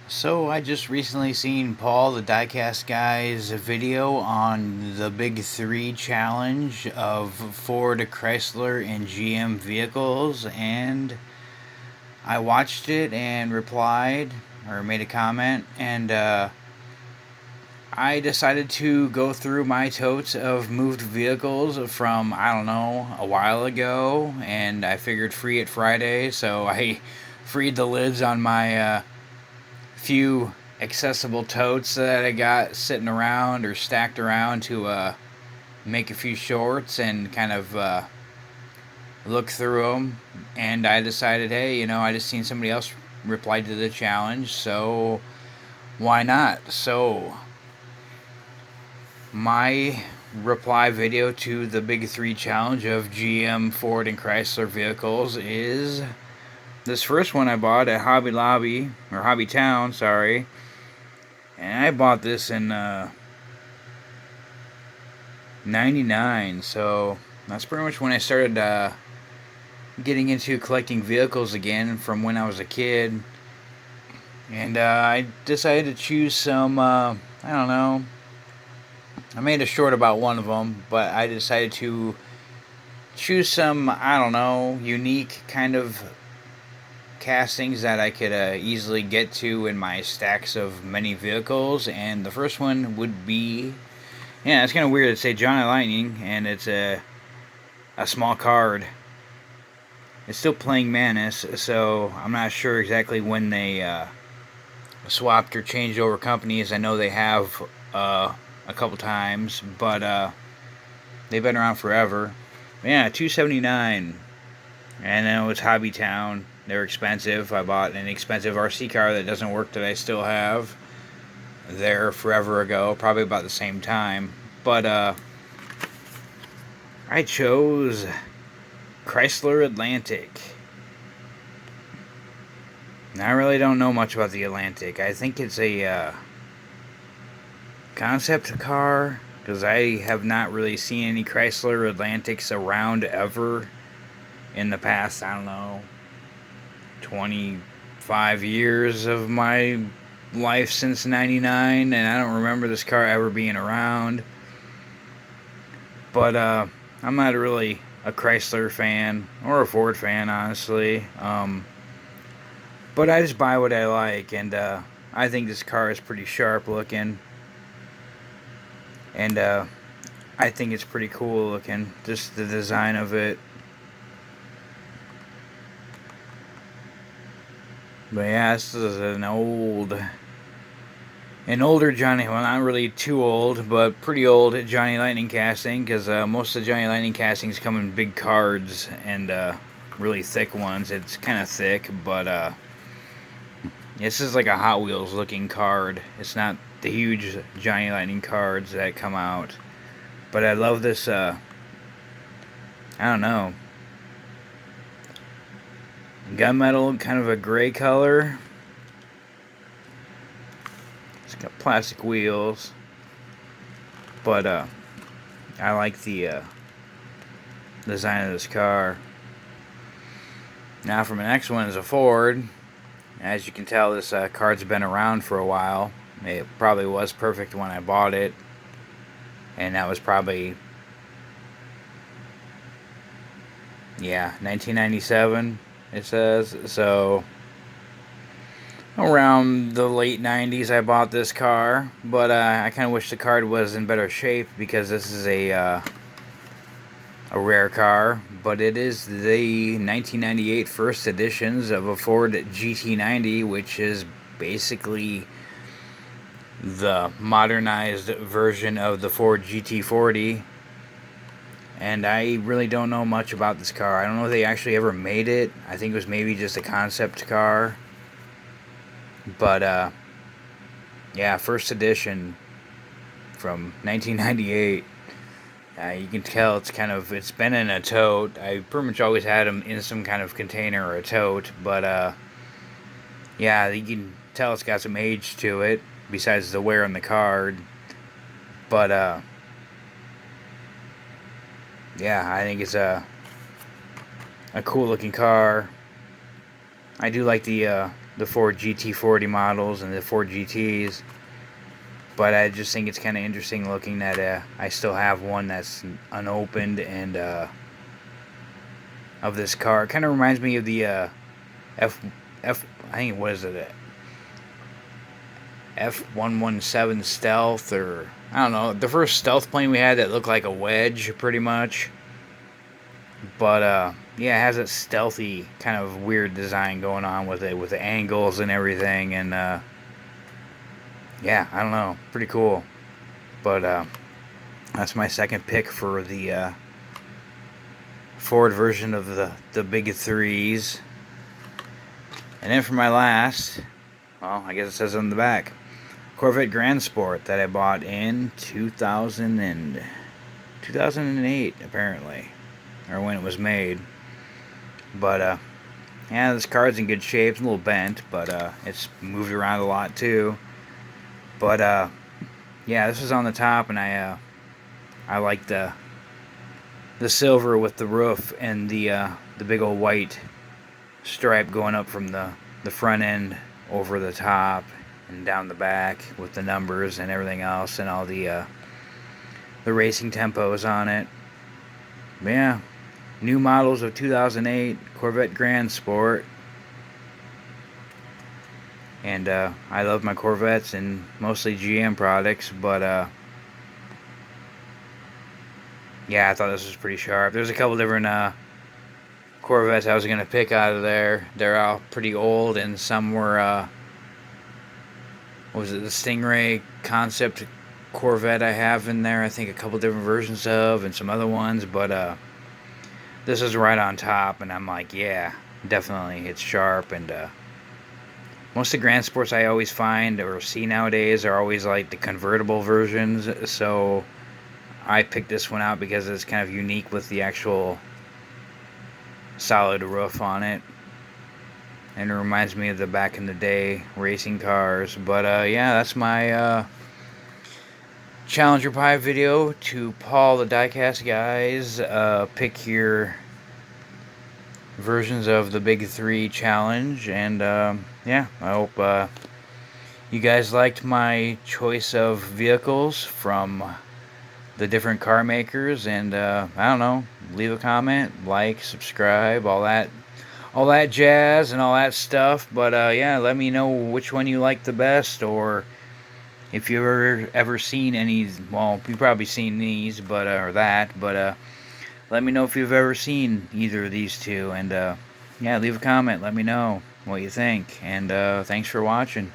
So I just recently seen Paul, the diecast guy's video on the Big Three challenge of Ford, Chrysler, and GM vehicles, and I watched it and replied or made a comment, and I decided to go through my totes of moved vehicles from I don't know a while ago, and I figured free it Friday, so I freed the lids on my few accessible totes that I got sitting around or stacked around to make a few shorts and kind of look through them. And I decided, hey, I just seen somebody else reply to the challenge, so why not? So, my reply video to the Big Three challenge of GM, Ford, and Chrysler vehicles is this first one I bought at Hobby Lobby, or Hobby Town, sorry. And I bought this in 99, so that's pretty much when I started getting into collecting vehicles again from when I was a kid. And I decided to choose some, I don't know, I made a short about one of them, but I decided to choose some, I don't know, unique kind of castings that I could easily get to in my stacks of many vehicles. And the first one would be, yeah, it's kind of weird to say Johnny Lightning, and it's a small card. It's still playing Manus, so I'm not sure exactly when they swapped or changed over companies. I know they have a couple times, but they've been around forever. Yeah, 279, and then it was Hobby Town. They're expensive. I bought an expensive RC car that doesn't work that I still have there forever ago, probably about the same time. But I chose Chrysler Atlantic. Now, I really don't know much about the Atlantic. I think it's a concept car, because I have not really seen any Chrysler Atlantics around ever in the past, I don't know, 25 years of my life since 99, and I don't remember this car ever being around. But I'm not really a Chrysler fan or a Ford fan, honestly. But I just buy what I like, and I think this car is pretty sharp looking, and I think it's pretty cool looking, just the design of it. But yeah, this is an older Johnny, well, not really too old, but pretty old Johnny Lightning casting, because most of the Johnny Lightning castings come in big cards and really thick ones. It's kind of thick, but this is like a Hot Wheels looking card. It's not the huge Johnny Lightning cards that come out. But I love this, I don't know, gunmetal, kind of a gray color. It's got plastic wheels. But I like the design of this car. Now for my next one is a Ford. As you can tell, this card's been around for a while. It probably was perfect when I bought it. And that was probably, yeah, 1997, it says. So, around the late 90s I bought this car. But I kind of wish the card was in better shape, because this is a rare car, but it is the 1998 first editions of a Ford GT90, which is basically the modernized version of the Ford GT40. And I really don't know much about this car. I don't know if they actually ever made it. I think it was maybe just a concept car. But yeah, first edition from 1998. You can tell it's been in a tote. I pretty much always had them in some kind of container or a tote, but yeah, you can tell it's got some age to it, besides the wear on the card. But yeah, I think it's a cool looking car. I do like the the Ford GT40 models and the Ford GTs. But I just think it's kind of interesting looking that I still have one that's unopened and of this car. It kind of reminds me of the F F. I think what is it? F-117 Stealth, or I don't know, the first stealth plane we had that looked like a wedge, pretty much. But yeah, it has a stealthy kind of weird design going on with it, with the angles and everything, and yeah, I don't know, pretty cool. But that's my second pick for the Ford version of the big threes. And then for my last, well, I guess it says on the back, Corvette Grand Sport that I bought in 2008 apparently, or when it was made. But yeah, this car's in good shape. It's a little bent, but it's moved around a lot too. But yeah, this is on the top, and I like the silver with the roof and the big old white stripe going up from the front end over the top and down the back with the numbers and everything else, and all the racing tempos on it. But yeah, new models of 2008 Corvette Grand Sport. And I love my Corvettes and mostly GM products, but yeah, I thought this was pretty sharp. There's a couple different Corvettes I was going to pick out of there. They're all pretty old, and some were, what was it, the Stingray concept Corvette I have in there, I think a couple different versions of, and some other ones, but this is right on top, and I'm like, yeah, definitely, it's sharp. And most of the Grand Sports I always find or see nowadays are always like the convertible versions, so I picked this one out because it's kind of unique with the actual solid roof on it, and it reminds me of the back in the day racing cars. But yeah, that's my Challenger Pie video to Paul the Diecast Guys. Pick your versions of the Big Three Challenge, and yeah, I hope you guys liked my choice of vehicles from the different car makers. And I don't know, leave a comment, like, subscribe, all that jazz and all that stuff. But yeah, let me know which one you like the best, or if you've ever seen any. Well, you've probably seen these, but or that, but let me know if you've ever seen either of these two. And yeah, leave a comment, let me know what you think. And thanks for watching.